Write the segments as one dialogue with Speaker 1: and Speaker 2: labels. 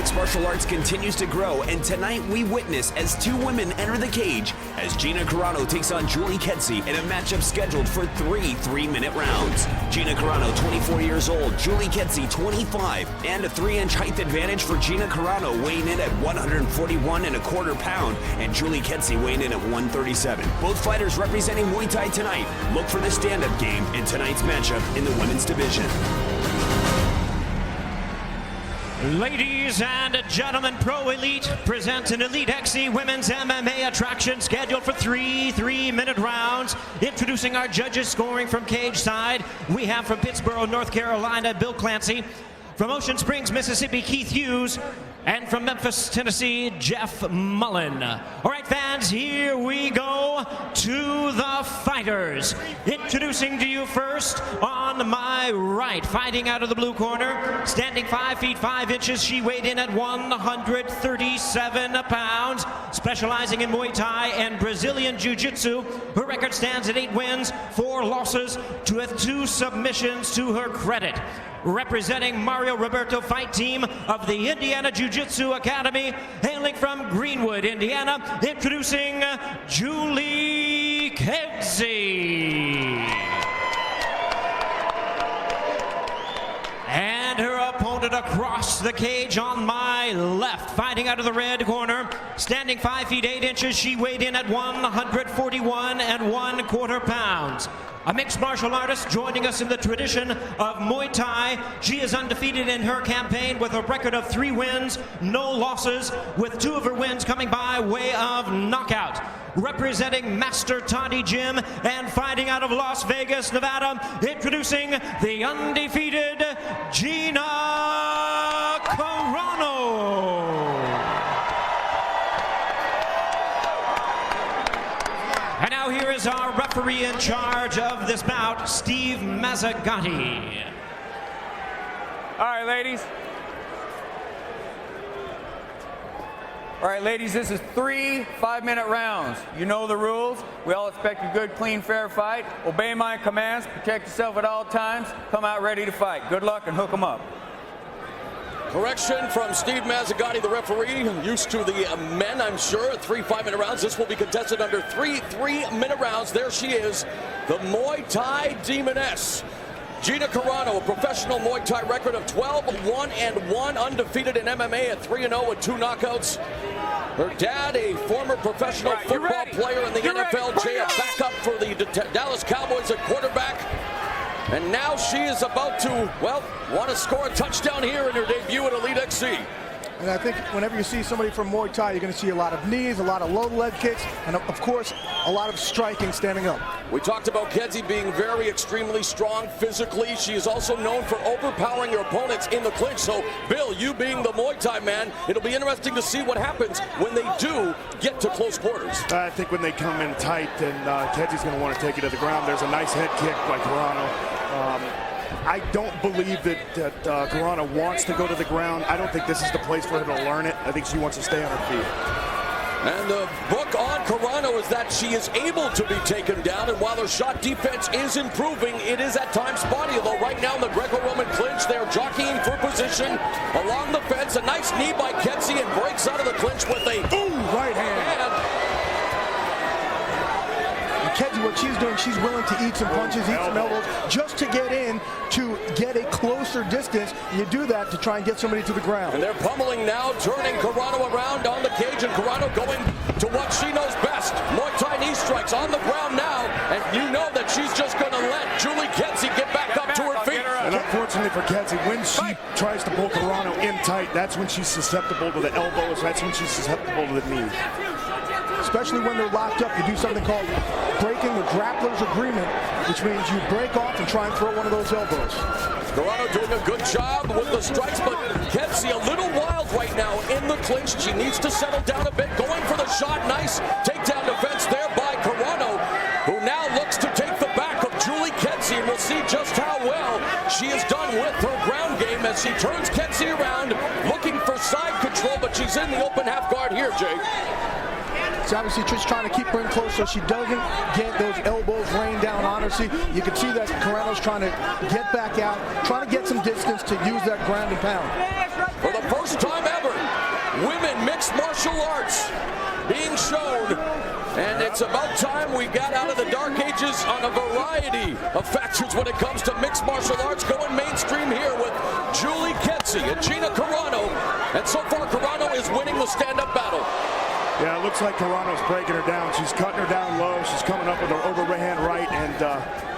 Speaker 1: mixed martial arts continues to grow, and tonight we witness as two women enter the cage as Gina Carano takes on Julie Kedzie in a matchup scheduled for three 3-minute rounds. Gina Carano, 24 years old, Julie Kedzie, 25, and a 3-inch height advantage for Gina Carano, weighing in at 141.25 pounds, and Julie Kedzie weighing in at 137. Both fighters representing Muay Thai tonight. Look for the stand-up game in tonight's matchup in the women's division.
Speaker 2: Ladies and gentlemen, Pro Elite presents an Elite XC Women's MMA attraction scheduled for three 3-minute rounds. Introducing our judges scoring from cage side, we have from Pittsburgh, North Carolina, Bill Clancy. From Ocean Springs, Mississippi, Keith Hughes. And from Memphis, Tennessee, Jeff Mullen. All right, fans, here we go to the fighters. Introducing to you first, on my right, fighting out of the blue corner, standing 5 feet 5 inches, she weighed in at 137 pounds, specializing in Muay Thai and Brazilian Jiu-Jitsu. Her record stands at 8 wins, 4 losses, with 2 submissions to her credit. Representing Mario Roberto Fight Team of the Indiana Jiu-Jitsu Academy, hailing from Greenwood, Indiana, introducing Julie Kedzie. And her opponent across the cage on my left, fighting out of the red corner, standing 5 feet 8 inches, she weighed in at 141.25 pounds. A mixed martial artist joining us in the tradition of Muay Thai. She is undefeated in her campaign with a record of 3 wins, no losses, with 2 of her wins coming by way of knockout. Representing Master Toddy Gym and fighting out of Las Vegas, Nevada, introducing the undefeated Gina Carano. And now here is our referee in charge of this bout, Steve Mazzagatti.
Speaker 3: All right, ladies. All right, ladies, this is 3 5-minute rounds. You know the rules. We all expect a good, clean, fair fight. Obey my commands. Protect yourself at all times. Come out ready to fight. Good luck and hook 'em up.
Speaker 4: Correction from Steve Mazzagatti, the referee, used to the men, I'm sure, at 3 5-minute rounds. This will be contested under 3 3-minute rounds. There she is, the Muay Thai Demoness, Gina Carano, a professional Muay Thai record of 12-1-1, undefeated in MMA at 3-0 with 2 knockouts. Her dad, a former professional football player in the NFL, a backup for the Dallas Cowboys at quarterback. And now she is about to, well, want to score a touchdown here in her debut at Elite XC.
Speaker 5: And I think whenever you see somebody from Muay Thai, you're going to see a lot of knees, a lot of low leg kicks, and of course, a lot of striking standing up.
Speaker 4: We talked about Kedzie being very extremely strong physically. She is also known for overpowering her opponents in the clinch. So, Bill, you being the Muay Thai man, it'll be interesting to see what happens when they do get to close quarters.
Speaker 6: I think when they come in tight, and Kedzie's going to want to take it to the ground. There's a nice head kick by Carano. I don't believe that Carano wants to go to the ground. I don't think this is the place for her to learn it. I think she wants to stay on her feet.
Speaker 4: And the book on Carano is that she is able to be taken down, and while her shot defense is improving, it is at times spotty. Although right now in the Greco-Roman clinch, they're jockeying for position along the fence. A nice knee by Kedzie, and breaks out of the clinch with a
Speaker 5: right hand. Kedzie, what she's doing, she's willing to eat some punches, eat some elbows, just to get in, to get a closer distance. And you do that to try and get somebody to the ground.
Speaker 4: And they're pummeling now, turning Carano around on the cage, and Carano going to what she knows best. Muay Thai knee strikes on the ground now, and you know that she's just going to let Julie Kedzie get back up to her feet.
Speaker 6: And unfortunately for Kedzie, when she tries to pull Carano in tight, that's when she's susceptible to the elbows, that's when she's susceptible to the knees.
Speaker 5: Especially when they're locked up, you do something called breaking the grappler's agreement, which means you break off and try and throw one of those elbows.
Speaker 4: Carano doing a good job with the strikes, but Kedzie a little wild right now in the clinch. She needs to settle down a bit, going for the shot. Nice takedown defense there by Carano, who now looks to take the back of Julie Kedzie, and we'll see just how well she is done with her ground game as she turns Kedzie around, looking for side control, but she's in the open half guard here, Jake.
Speaker 5: It's obviously just trying to keep her in close so she doesn't get those elbows rained down on her. See, you can see that Carano's trying to get back out, trying to get some distance to use that ground and pound.
Speaker 4: For the first time ever, women mixed martial arts being shown. And it's about time we got out of the dark ages on a variety of factors when it comes to mixed martial arts, going mainstream here with Julie Kedzie and Gina Carano. And so far, Carano is winning the stand-up battle.
Speaker 6: Yeah, it looks like Carano's breaking her down. She's cutting her down low. She's coming up with her overhand right, and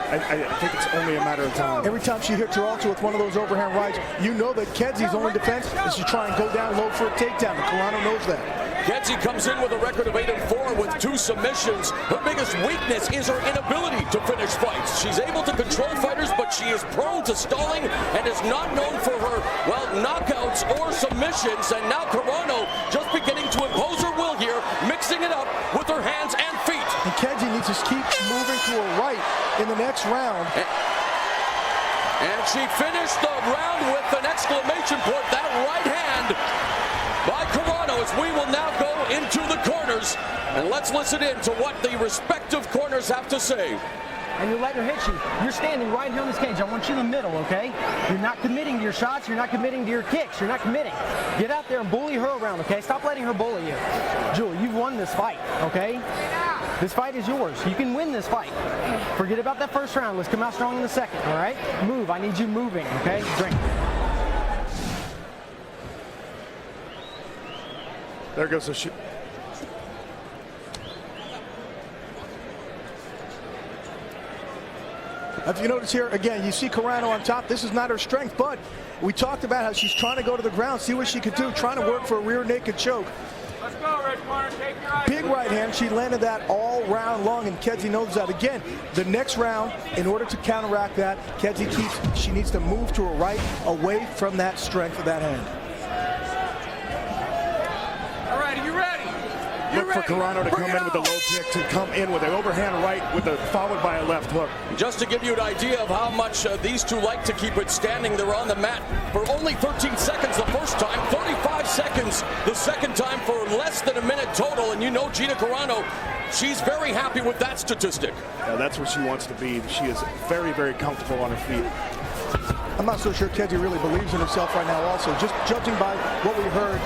Speaker 6: I think it's only a matter of time.
Speaker 5: Every time she hits her also with one of those overhand rights, you know that Kedzie's only defense is to try and go down low for a takedown, and Carano knows that.
Speaker 4: Kedzie comes in with a record of 8-4 with 2 submissions. Her biggest weakness is her inability to finish fights. She's able to control fighters, but she is prone to stalling and is not known for her, well, knockouts or submissions. And now Carano just beginning to impose her will here, mixing it up with her hands and feet.
Speaker 5: And Kedzie needs to keep moving to her right in the next round.
Speaker 4: And she finished the round with an exclamation point. That right hand by Carano, as we will now go into the corners. And let's listen in to what the respective corners have to say.
Speaker 7: And you're letting her hit you. You're standing right here in this cage. I want you in the middle, okay? You're not committing to your shots. You're not committing to your kicks. You're not committing. Get out there and bully her around, okay? Stop letting her bully you. Julie, you've won this fight, okay? This fight is yours. You can win this fight. Forget about that first round. Let's come out strong in the second, all right? Move. I need you moving, okay? Drink.
Speaker 6: There goes the shoot.
Speaker 5: If you notice here, again, you see Carano on top. This is not her strength, but we talked about how she's trying to go to the ground, see what she could do, trying to work for a rear naked choke.
Speaker 3: Let's go, Red Corner. Take your eyes.
Speaker 5: Big right hand. She landed that all round long, and Kedzie knows that. Again, the next round, in order to counteract that, she needs to move to her right, away from that strength of that hand.
Speaker 3: All right, are you ready?
Speaker 6: Look for Carano to come in with the low kick, to come in with an overhand right followed by a left hook.
Speaker 4: Just to give you an idea of how much these two like to keep it standing, they're on the mat for only 13 seconds the first time, 35 seconds the second time, for less than a minute total. And you know Gina Carano, she's very happy with that statistic.
Speaker 6: Yeah, that's where she wants to be. She is very, very comfortable on her feet.
Speaker 5: I'm not so sure Kedzie really believes in herself right now also, just judging by what we heard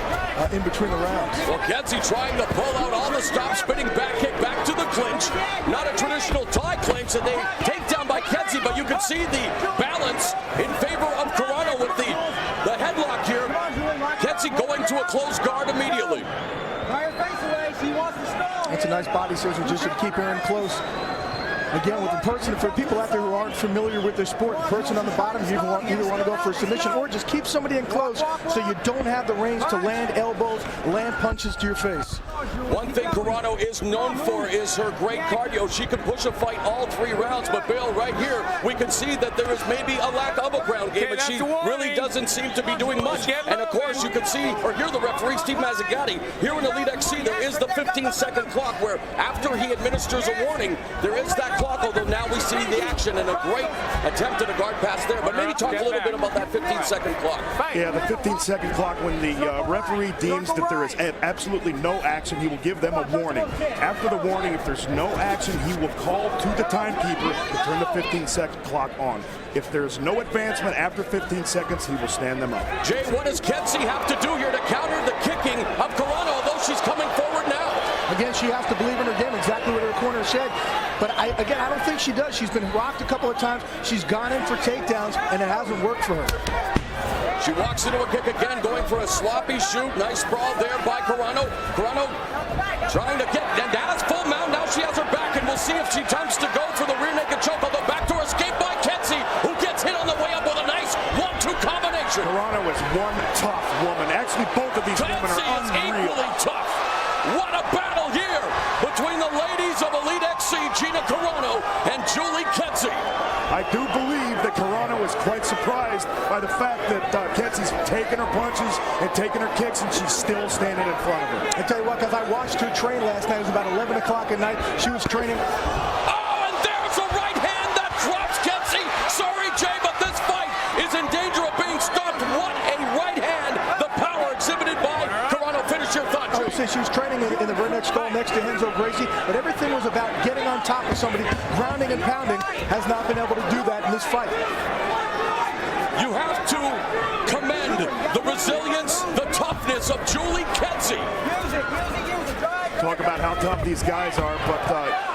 Speaker 5: in between the rounds.
Speaker 4: Well, Kedzie trying to pull out all the stops, spinning back kick back to the clinch. Not a traditional tie clinch, and they take down by Kedzie, but you can see the balance in favor of Carano with the headlock here. Kedzie going to a closed guard immediately.
Speaker 5: That's a nice body scissor just to keep her in close. Again, with the person, for people out there who aren't familiar with the sport, the person on the bottom, you either want to go for a submission or just keep somebody in close so you don't have the range to land elbows, land punches to your face.
Speaker 4: One thing Carano is known for is her great cardio. She can push a fight all 3 rounds, but Bill, right here, we can see that there is maybe a lack of a ground game, and she really doesn't seem to be doing much. And of course, you can see or hear the referee, Steve Mazzagatti, here in Elite XC, there is the 15-second clock where after he administers a warning, there is that clock, although now we see the action and a great attempt at a guard pass there. But maybe talk a little bit about that 15-second clock.
Speaker 6: Yeah, the 15-second clock, when the referee deems that there is absolutely no action, he will give them a warning. After the warning, if there's no action, he will call to the timekeeper to turn the 15-second clock on. If there's no advancement after 15 seconds, he will stand them up.
Speaker 4: Jay, what does Kedzie have to do here to counter the kicking of Carano, although she's coming forward now?
Speaker 5: Again, she has to believe in her game, exactly what her corner said. But I don't think she does. She's been rocked a couple of times. She's gone in for takedowns, and it hasn't worked for her.
Speaker 4: She walks into a kick again, going for a sloppy shoot. Nice sprawl there by Carano. Carano trying to get, and that's full mount. Now she has her back, and we'll see if she attempts to go for the rear naked choke. Although backdoor escape by Kedzie, who gets hit on the way up with a nice 1-2 combination.
Speaker 6: Carano is one tough woman. Actually, both of these women are unreal.
Speaker 4: Equally tough. What a battle here between the ladies of Elite XC, Gina Carano and Julie Kedzie.
Speaker 6: I do believe that Carano is quite surprised by the fact that Kedzie's taking her punches and taking her kicks, and she's still standing in front of her.
Speaker 5: I tell you what, because I watched her train last night. It was about 11 o'clock at night. She was training.
Speaker 4: Oh, and there's a right hand that drops Kedzie. Sorry, Jay, but this fight is in danger of being stopped. What a right hand. The power exhibited by Carano. Finish your thought, Jay.
Speaker 5: I would say she was training in the redneck skull next to Renzo Gracie, but everything was about getting on top of somebody, grounding and pounding. Has not been able to do that in this fight.
Speaker 4: You have to commend the resilience, the toughness of Julie Kedzie.
Speaker 6: Talk about how tough these guys are, but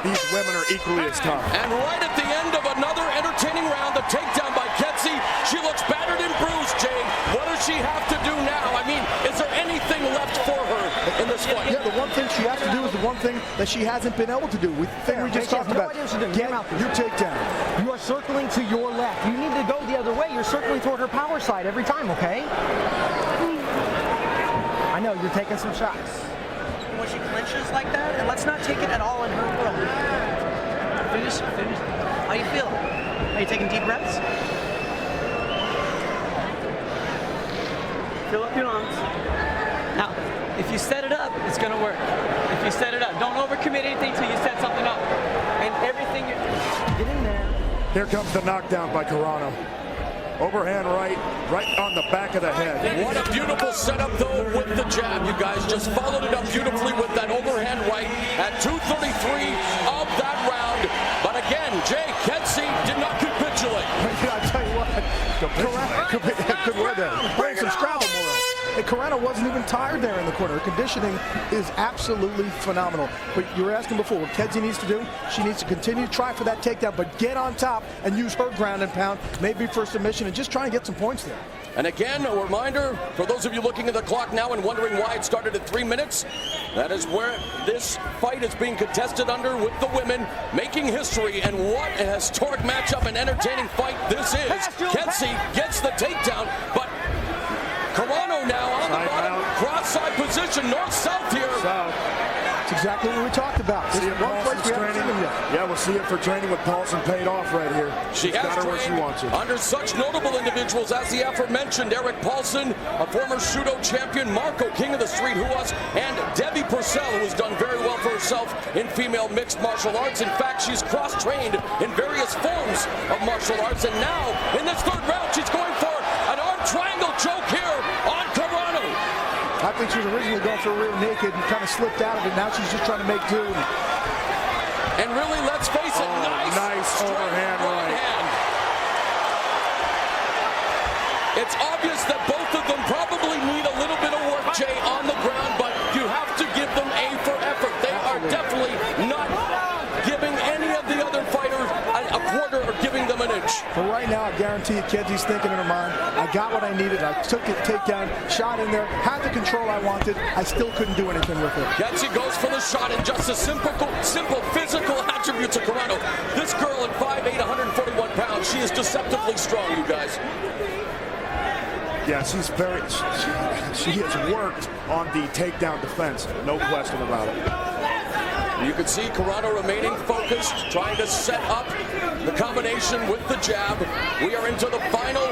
Speaker 6: these women are equally as tough.
Speaker 4: And right at the end of another entertaining round, the takedown by Kedzie. She looks battered and bruised, Jay. What does she have to do now? I mean, is there anything left for her in this fight?
Speaker 5: Yeah, the one thing she has to do is the one thing that she hasn't been able to do. The thing we just talked about. Get your takedown.
Speaker 7: You are circling to your left. You need to go the other way. You're circling toward her power side every time, okay? I know, you're taking some shots.
Speaker 8: When she clinches like that, and let's not take it at all in her world. Finish. How you feel? Are you taking deep breaths? Fill up your lungs. Now, if you set it up, it's gonna work. If you set it up, don't overcommit anything till you set something up. And everything, get in there.
Speaker 6: Here comes the knockdown by Carano. Overhand right on the back of the head.
Speaker 4: What a beautiful setup, though, with the jab. You guys just followed it up beautifully with that overhand right at 2:33 of that round. But again, Jay, Kedzie did not capitulate.
Speaker 5: I tell you what, good word there. Bring some Scrabble more. And Carano wasn't even tired there in the corner. Her conditioning is absolutely phenomenal. But you were asking before, what Kedzie needs to do, she needs to continue to try for that takedown, but get on top and use her ground and pound, maybe for submission, and just try and get some points there.
Speaker 4: And again, a reminder for those of you looking at the clock now and wondering why it started at 3 minutes, that is where this fight is being contested under with the women, making history. And what a historic matchup and entertaining fight this is. Kedzie gets the takedown, but Carano now on the bottom, cross-side position, north-south here.
Speaker 5: South. That's exactly what we talked about. This is one place we haven't seen him yet.
Speaker 6: Yeah, we'll see it for training with Paulson paid off right here.
Speaker 4: She has
Speaker 6: got her where she
Speaker 4: trained
Speaker 6: wants it.
Speaker 4: under such notable individuals as the aforementioned Eric Paulson, a former Shudo champion, Marco, King of the Street, and Debbie Purcell, who has done very well for herself in female mixed martial arts. In fact, she's cross-trained in various forms of martial arts. And now, in this third round, she's going for an arm triangle choke here on Carano.
Speaker 5: I think she was originally going for a rear naked and kind of slipped out of it. Now she's just trying to make do.
Speaker 4: And really, let's face it,
Speaker 6: nice overhand right.
Speaker 4: It's obvious that both of them probably need a little bit of work, Jay, on the ground, but you have to give them A for effort. They are definitely not giving any of the other fighters a quarter or giving them an inch.
Speaker 5: But right now, I guarantee you, Kedgie's thinking in her mind, I got what I needed. I took the takedown, shot in there, had the control I wanted. I still couldn't do anything with it.
Speaker 4: Kedzie goes for the shot, and just a simple physical attributes of Carano. This girl at 5'8", 141 pounds, she is deceptively strong, you guys.
Speaker 6: Yeah, she has worked on the takedown defense, no question about it.
Speaker 4: You can see Carano remaining focused, trying to set up the combination with the jab. We are into the final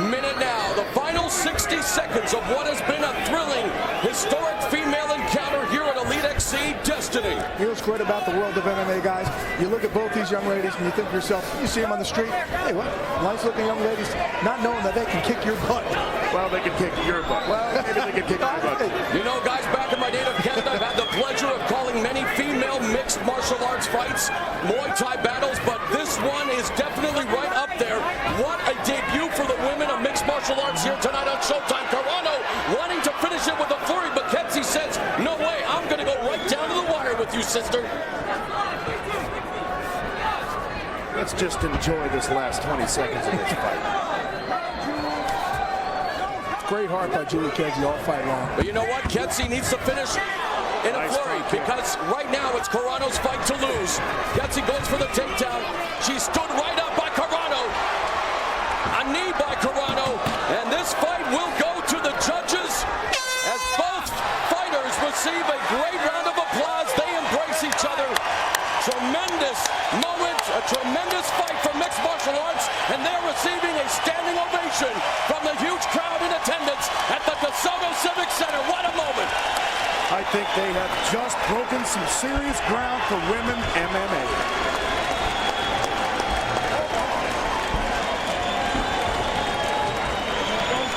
Speaker 4: minute now, the final 60 seconds of what has been a thrilling, historic female encounter here at Elite XC Destiny.
Speaker 5: You know what's great about the world of MMA, guys? You look at both these young ladies and you think to yourself, you see them on the street, hey, what? Nice-looking young ladies, not knowing that they can kick your butt.
Speaker 6: Well, they can kick your butt. Well, maybe they can kick my butt.
Speaker 4: You know, guys, back in my native Canada, I've had the pleasure of calling many female mixed martial arts fights, Muay Thai battles, but this one is definitely right up there. What a debut for the women of mixed martial arts here tonight on Showtime. Carano wanting to finish it with a flurry, but Kedzie says, no way, I'm going to go right down to the wire with you, sister.
Speaker 6: Let's just enjoy this last 20 seconds of this fight.
Speaker 5: Great heart by Julie Kedzie all fight long.
Speaker 4: But you know what? Kedzie needs to finish in a flurry because right now it's Carano's fight to lose. Kedzie goes for the takedown. She stood right up by Carano. A knee by Carano. And this fight will go to the judges as both fighters receive a great round of applause. They embrace each other. Tremendous moment, a tremendous fight for mixed martial arts, and they're receiving a standing ovation from the huge crowd in attendance at the DeSoto Civic Center. What a moment!
Speaker 6: I think they have just broken some serious ground for women MMA.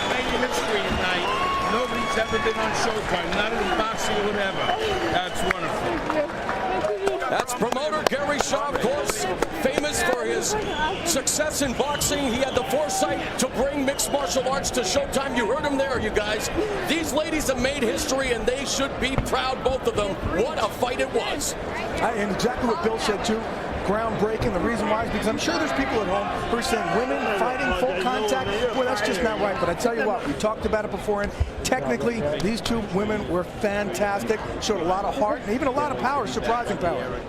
Speaker 9: Making history tonight. Nobody's ever been on Showtime, not in boxing or whatever. That's wonderful.
Speaker 4: That's promoter Gary Shaw, of course, famous for his his success in boxing, he had the foresight to bring mixed martial arts to Showtime. You heard him there, you guys. These ladies have made history, and they should be proud, both of them. What a fight it was.
Speaker 5: And exactly what Bill said, too. Groundbreaking. The reason why is because I'm sure there's people at home who are saying women fighting full contact. Well, that's just not right. But I tell you what, we talked about it before, and technically these two women were fantastic. Showed a lot of heart and even a lot of power, surprising power.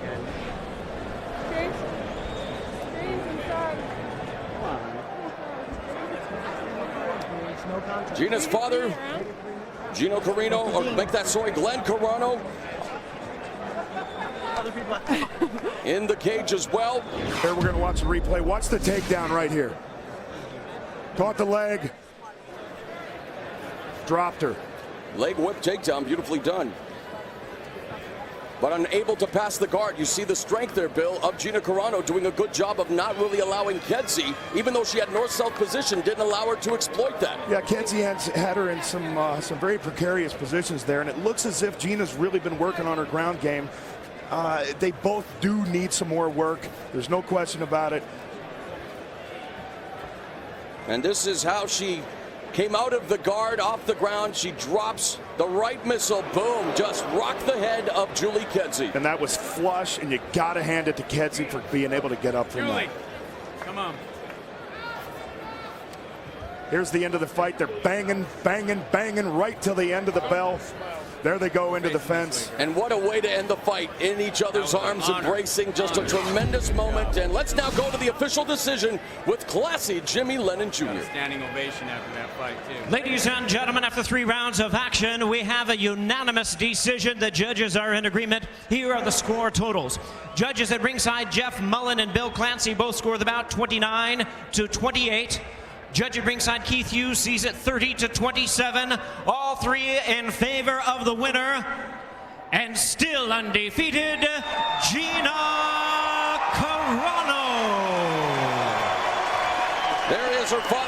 Speaker 4: Gina's father, Gino Carano, or make that sorry, Glenn Carano, in the cage as well.
Speaker 6: Here we're going to watch the replay. Watch the takedown right here. Caught the leg. Dropped her.
Speaker 4: Leg whip takedown, beautifully done. But unable to pass the guard. You see the strength there, Bill, of Gina Carano doing a good job of not really allowing Kedzie, even though she had north-south position, didn't allow her to exploit that.
Speaker 6: Yeah, Kedzie had her in some very precarious positions there, and it looks as if Gina's really been working on her ground game. They both do need some more work. There's no question about it.
Speaker 4: And this is how she came out of the guard, off the ground. She drops the right missile. Boom. Just rocked the head of Julie Kedzie.
Speaker 6: And that was flush, and you got to hand it to Kedzie for being able to get up from that.
Speaker 3: Come on.
Speaker 6: Here's the end of the fight. They're banging, banging, banging right till the end of the bell. There they go into the fence.
Speaker 4: And what a way to end the fight, in each other's arms, embracing. Just a tremendous moment. And let's now go to the official decision with classy Jimmy Lennon Jr.
Speaker 3: Standing ovation after that fight, too.
Speaker 2: Ladies and gentlemen, after 3 rounds of action, we have a unanimous decision. The judges are in agreement. Here are the score totals. Judges at ringside, Jeff Mullen and Bill Clancy, both score the bout 29-28. Judge at ringside, Keith Hughes, sees it 30-27. All three in favor of the winner. And still undefeated, Gina Carano.
Speaker 4: There is her father.